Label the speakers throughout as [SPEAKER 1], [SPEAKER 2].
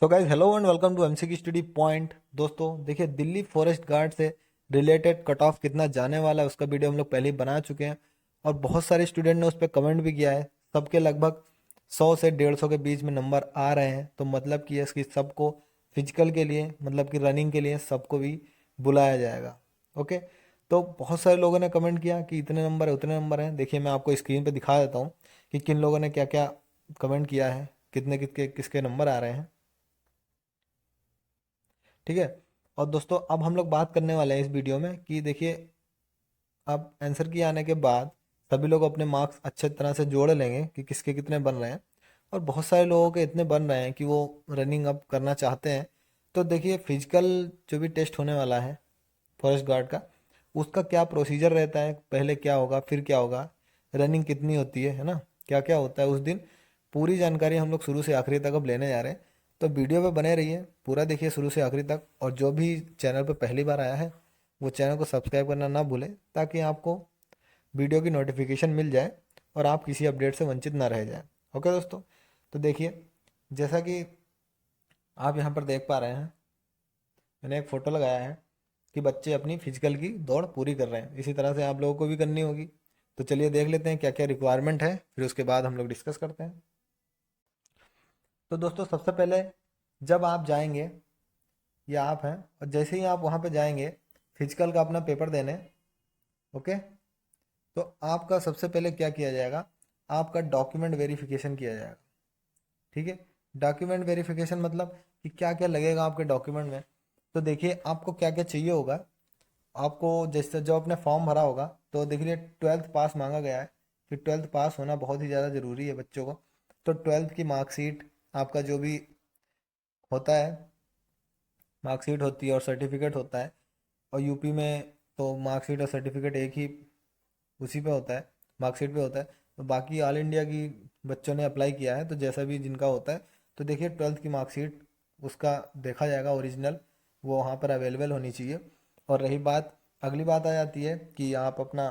[SPEAKER 1] So guys hello and welcome to MCQ study point. दोस्तों देखिए, Delhi forest guard से related cut off कितना जाने वाला है उसका वीडियो हम लोग पहले ही बना चुके हैं और बहुत सारे स्टूडेंट ने उस पर कमेंट भी किया है। सबके लगभग 100 से 150 के बीच में नंबर आ रहे हैं, तो मतलब कि इसकी सबको फिजिकल के लिए, मतलब कि रनिंग के लिए सबको भी बुलाया जाएगा। ओके, तो बहुत सारे लोगों ने कमेंट किया कि इतने नंबर है उतने नंबर हैं। देखिए, मैं आपको स्क्रीन पे दिखा देता हूँ कि किन लोगों ने क्या क्या कमेंट किया है, कितने कितने किसके नंबर आ रहे हैं। ठीक है। और दोस्तों, अब हम लोग बात करने वाले हैं इस वीडियो में कि देखिए, अब आंसर की आने के बाद सभी लोग अपने मार्क्स अच्छे तरह से जोड़ लेंगे कि किसके कितने बन रहे हैं। और बहुत सारे लोगों के इतने बन रहे हैं कि वो रनिंग अप करना चाहते हैं। तो देखिए, फिजिकल जो भी टेस्ट होने वाला है फॉरेस्ट गार्ड का, उसका क्या प्रोसीजर रहता है, पहले क्या होगा फिर क्या होगा, रनिंग कितनी होती है ना, क्या क्या होता है उस दिन, पूरी जानकारी हम लोग शुरू से आखिरी तक अब लेने जा रहे हैं। तो वीडियो पे बने रहिए, पूरा देखिए शुरू से आखिरी तक। और जो भी चैनल पे पहली बार आया है वो चैनल को सब्सक्राइब करना ना भूले, ताकि आपको वीडियो की नोटिफिकेशन मिल जाए और आप किसी अपडेट से वंचित ना रह जाए। ओके दोस्तों, तो देखिए, जैसा कि आप यहाँ पर देख पा रहे हैं, मैंने एक फ़ोटो लगाया है कि बच्चे अपनी फिजिकल की दौड़ पूरी कर रहे हैं। इसी तरह से आप लोगों को भी करनी होगी। तो चलिए देख लेते हैं क्या क्या रिक्वायरमेंट है, फिर उसके बाद हम लोग डिस्कस करते हैं। तो दोस्तों, सबसे पहले जब आप जाएंगे, या आप हैं और जैसे ही आप वहाँ पे जाएंगे फिजिकल का अपना पेपर देने, ओके, तो आपका सबसे पहले क्या किया जाएगा, आपका डॉक्यूमेंट वेरिफिकेशन किया जाएगा। ठीक है। डॉक्यूमेंट वेरिफिकेशन मतलब कि क्या क्या लगेगा आपके डॉक्यूमेंट में। तो देखिए, आपको क्या क्या चाहिए होगा। आपको जैसे जो आपने फॉर्म भरा होगा, तो देखिए 12th पास मांगा गया है कि 12th पास होना बहुत ही ज़्यादा ज़रूरी है बच्चों को। तो 12th की मार्कशीट, आपका जो भी होता है, मार्कशीट होती है और सर्टिफिकेट होता है। और यूपी में तो मार्कशीट और सर्टिफिकेट एक ही उसी पे होता है, मार्कशीट पे होता है। तो बाकी ऑल इंडिया की बच्चों ने अप्लाई किया है, तो जैसा भी जिनका होता है, तो देखिए 12th की मार्कशीट उसका देखा जाएगा ओरिजिनल, वो वहाँ पर अवेलेबल होनी चाहिए। और रही बात, अगली बात आ जाती है कि आप अपना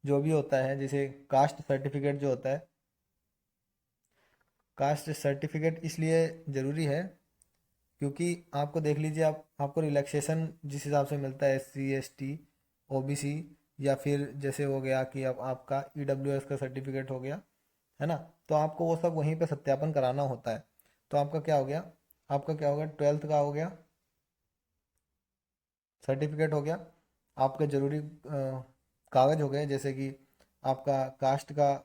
[SPEAKER 1] जो भी होता है, जैसे कास्ट सर्टिफिकेट जो होता है, कास्ट सर्टिफिकेट इसलिए ज़रूरी है क्योंकि आपको देख लीजिए, आपको रिलैक्सेशन जिस हिसाब से मिलता है, SC ST OBC, या फिर जैसे हो गया कि अब आपका EWS का सर्टिफिकेट हो गया, है ना, तो आपको वो सब वहीं पे सत्यापन कराना होता है। तो आपका क्या हो गया, आपका क्या हो गया, 12th का हो गया सर्टिफिकेट हो गया, आपके ज़रूरी कागज़ हो गए, जैसे कि आपका कास्ट का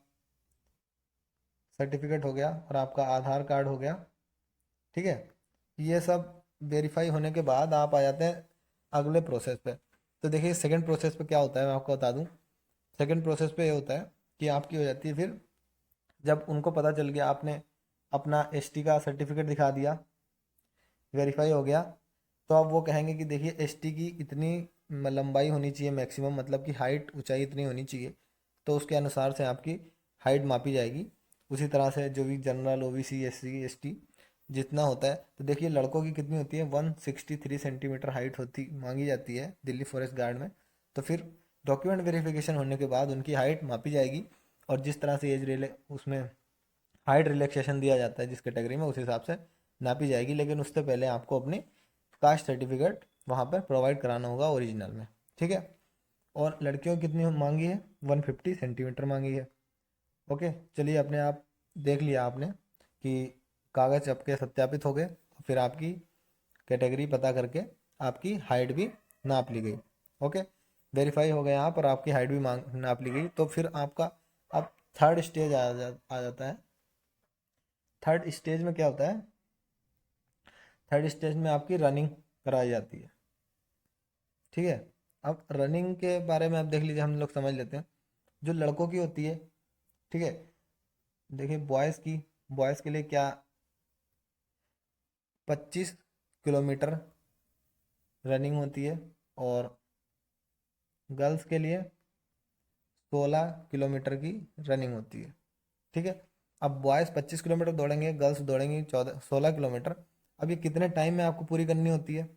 [SPEAKER 1] सर्टिफिकेट हो गया और आपका आधार कार्ड हो गया। ठीक है। ये सब वेरीफाई होने के बाद आप आ जाते हैं अगले प्रोसेस पे। तो देखिए, सेकंड प्रोसेस पे क्या होता है मैं आपको बता दूं। सेकंड प्रोसेस पे ये होता है कि आपकी हो जाती है, फिर जब उनको पता चल गया आपने अपना ST का सर्टिफिकेट दिखा दिया, वेरीफाई हो गया, तो अब वो कहेंगे कि देखिए ST की इतनी लंबाई होनी चाहिए मैक्सिमम, मतलब कि हाइट, ऊंचाई इतनी होनी चाहिए। तो उसके अनुसार से आपकी हाइट मापी जाएगी। उसी तरह से जो भी जनरल OBC SC ST जितना होता है, तो देखिए लड़कों की कितनी होती है, 163 सेंटीमीटर हाइट होती मांगी जाती है दिल्ली फॉरेस्ट गार्ड में। तो फिर डॉक्यूमेंट वेरिफिकेशन होने के बाद उनकी हाइट मापी जाएगी, और जिस तरह से एज रिले उसमें हाइट रिलैक्सेशन दिया जाता है जिस कैटेगरी में, उस हिसाब से नापी जाएगी। लेकिन उससे पहले आपको अपनी कास्ट सर्टिफिकेट वहाँ पर प्रोवाइड कराना होगा ओरिजिनल में। ठीक है। और लड़कियों की कितनी मांगी है, 150 सेंटीमीटर मांगी है। ओके, चलिए, अपने आप देख लिया आपने कि कागज़ आपके सत्यापित हो गए, फिर आपकी कैटेगरी पता करके आपकी हाइट भी नाप ली गई। ओके, वेरीफाई हो गए आप और आपकी हाइट भी नाप ली गई। तो फिर आपका अब थर्ड स्टेज आ जाता है। थर्ड स्टेज में क्या होता है, थर्ड स्टेज में आपकी रनिंग कराई जाती है। ठीक है। अब रनिंग के बारे में आप देख लीजिए, हम लोग समझ लेते हैं। जो लड़कों की होती है, ठीक है, देखिए बॉयज़ के लिए क्या, 25 किलोमीटर रनिंग होती है, और गर्ल्स के लिए 16 किलोमीटर की रनिंग होती है। ठीक है। अब बॉयज़ 25 किलोमीटर दौड़ेंगे, गर्ल्स दौड़ेंगी 16 किलोमीटर। अब ये कितने टाइम में आपको पूरी करनी होती है,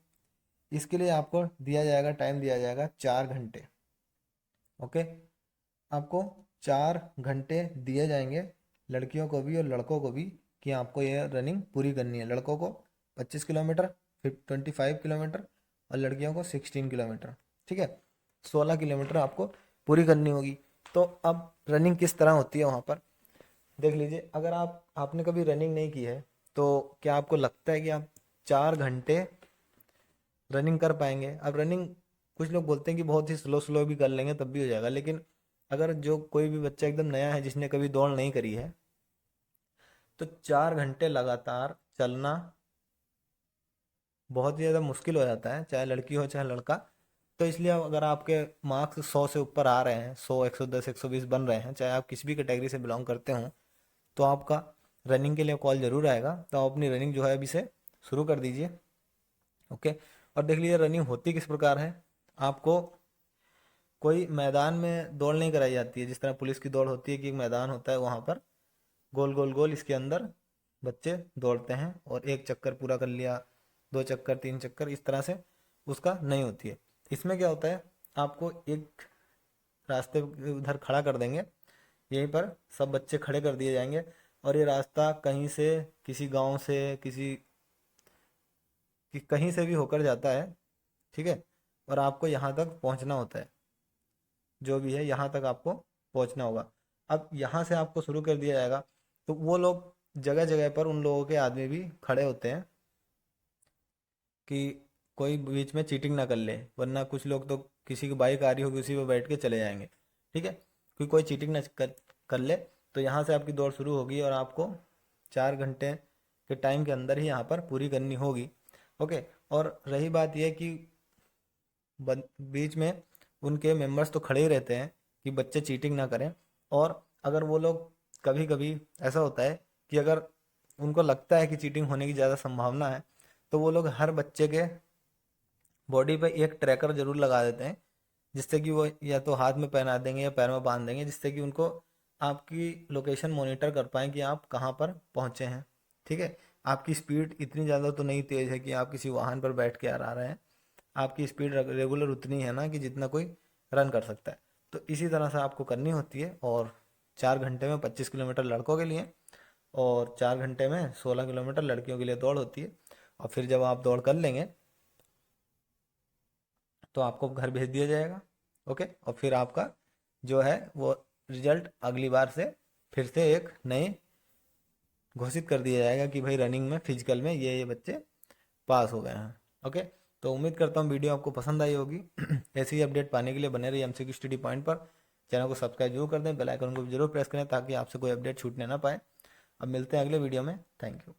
[SPEAKER 1] इसके लिए आपको दिया जाएगा, टाइम दिया जाएगा 4 घंटे। ओके, आपको 4 घंटे दिए जाएंगे, लड़कियों को भी और लड़कों को भी, कि आपको ये रनिंग पूरी करनी है। लड़कों को 25 किलोमीटर, फिर 25 किलोमीटर, और लड़कियों को 16 किलोमीटर। ठीक है, 16 किलोमीटर आपको पूरी करनी होगी। तो अब रनिंग किस तरह होती है वहाँ पर देख लीजिए। अगर आपने कभी रनिंग नहीं की है तो क्या आपको लगता है कि आप 4 घंटे रनिंग कर पाएंगे? अब रनिंग कुछ लोग बोलते हैं कि बहुत ही स्लो स्लो भी कर लेंगे तब भी हो जाएगा, लेकिन अगर जो कोई भी बच्चा एकदम नया है जिसने कभी दौड़ नहीं करी है, तो 4 घंटे लगातार चलना बहुत ही ज़्यादा मुश्किल हो जाता है, चाहे लड़की हो चाहे लड़का। तो इसलिए अगर आपके मार्क्स 100 से ऊपर आ रहे हैं, 100, 110, 120 बन रहे हैं, चाहे आप किसी भी कैटेगरी से बिलोंग करते हो, तो आपका रनिंग के लिए कॉल ज़रूर आएगा। तो आप अपनी रनिंग जो है अभी से शुरू कर दीजिए। ओके। और देख लीजिए रनिंग होती किस प्रकार है। आपको कोई मैदान में दौड़ नहीं कराई जाती है, जिस तरह पुलिस की दौड़ होती है कि एक मैदान होता है, वहाँ पर गोल गोल गोल इसके अंदर बच्चे दौड़ते हैं और एक चक्कर पूरा कर लिया, 2 चक्कर, 3 चक्कर, इस तरह से उसका नहीं होती है। इसमें क्या होता है, आपको एक रास्ते उधर खड़ा कर देंगे, यहीं पर सब बच्चे खड़े कर दिए जाएंगे, और ये रास्ता कहीं से, किसी गांव से, कहीं से भी होकर जाता है। ठीक है, और आपको यहाँ तक पहुँचना होता है, जो भी है यहाँ तक आपको पहुँचना होगा। अब यहाँ से आपको शुरू कर दिया जाएगा, तो वो लोग जगह जगह पर उन लोगों के आदमी भी खड़े होते हैं कि कोई बीच में चीटिंग ना कर ले, वरना कुछ लोग तो किसी की बाइक आ रही होगी उसी पे बैठ के चले जाएंगे। ठीक है, कोई चीटिंग ना कर ले। तो यहाँ से आपकी दौड़ शुरू होगी और आपको 4 घंटे के टाइम के अंदर ही यहाँ पर पूरी करनी होगी। ओके। और रही बात यह कि बीच में उनके मेंबर्स तो खड़े ही रहते हैं कि बच्चे चीटिंग ना करें। और अगर वो लोग, कभी कभी ऐसा होता है कि अगर उनको लगता है कि चीटिंग होने की ज़्यादा संभावना है, तो वो लोग हर बच्चे के बॉडी पे एक ट्रैकर जरूर लगा देते हैं, जिससे कि वो या तो हाथ में पहना देंगे या पैर में बांध देंगे, जिससे कि उनको आपकी लोकेशन मॉनिटर कर पाएँ कि आप कहाँ पर पहुँचे हैं। ठीक है, आपकी स्पीड इतनी ज़्यादा तो नहीं तेज़ है कि आप किसी वाहन पर बैठ के आ रहे हैं, आपकी स्पीड रेगुलर उतनी है ना कि जितना कोई रन कर सकता है। तो इसी तरह से आपको करनी होती है। और 4 घंटे में 25 किलोमीटर लड़कों के लिए और 4 घंटे में 16 किलोमीटर लड़कियों के लिए दौड़ होती है। और फिर जब आप दौड़ कर लेंगे तो आपको घर भेज दिया जाएगा। ओके। और फिर आपका जो है वो रिजल्ट अगली बार से फिर से एक नए घोषित कर दिया जाएगा कि भाई रनिंग में, फिजिकल में ये बच्चे पास हो गए हैं। ओके। तो उम्मीद करता हूँ वीडियो आपको पसंद आई होगी। ऐसी ही अपडेट पाने के लिए बने रहिए एमसीक्यू स्टडी पॉइंट पर। चैनल को सब्सक्राइब जरूर कर दें, बेल आइकन को जरूर प्रेस करें ताकि आपसे कोई अपडेट छूटने ना पाए। अब मिलते हैं अगले वीडियो में। Thank you.